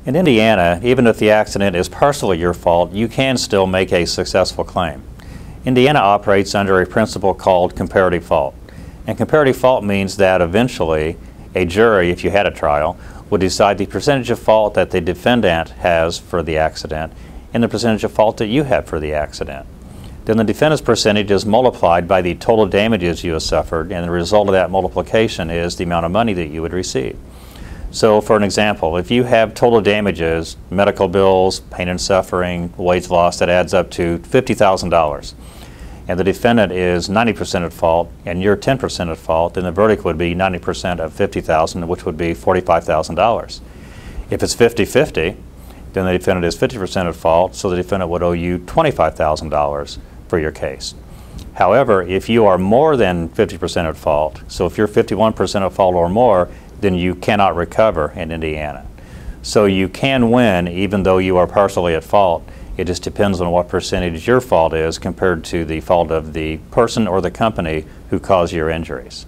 In Indiana, even if the accident is partially your fault, you can still make a successful claim. Indiana operates under a principle called comparative fault. And comparative fault means that eventually a jury, if you had a trial, would decide the percentage of fault that the defendant has for the accident and the percentage of fault that you have for the accident. Then the defendant's percentage is multiplied by the total damages you have suffered, and the result of that multiplication is the amount of money that you would receive. So for an example, if you have total damages, medical bills, pain and suffering, wage loss, that adds up to $50,000, and the defendant is 90% at fault and you're 10% at fault, then the verdict would be 90% of $50,000, which would be $45,000. If it's 50-50, then the defendant is 50% at fault, so the defendant would owe you $25,000 for your case. However, if you are more than 50% at fault, so if you're 51% at fault or more, then you cannot recover in Indiana. So you can win even though you are partially at fault. It just depends on what percentage your fault is compared to the fault of the person or the company who caused your injuries.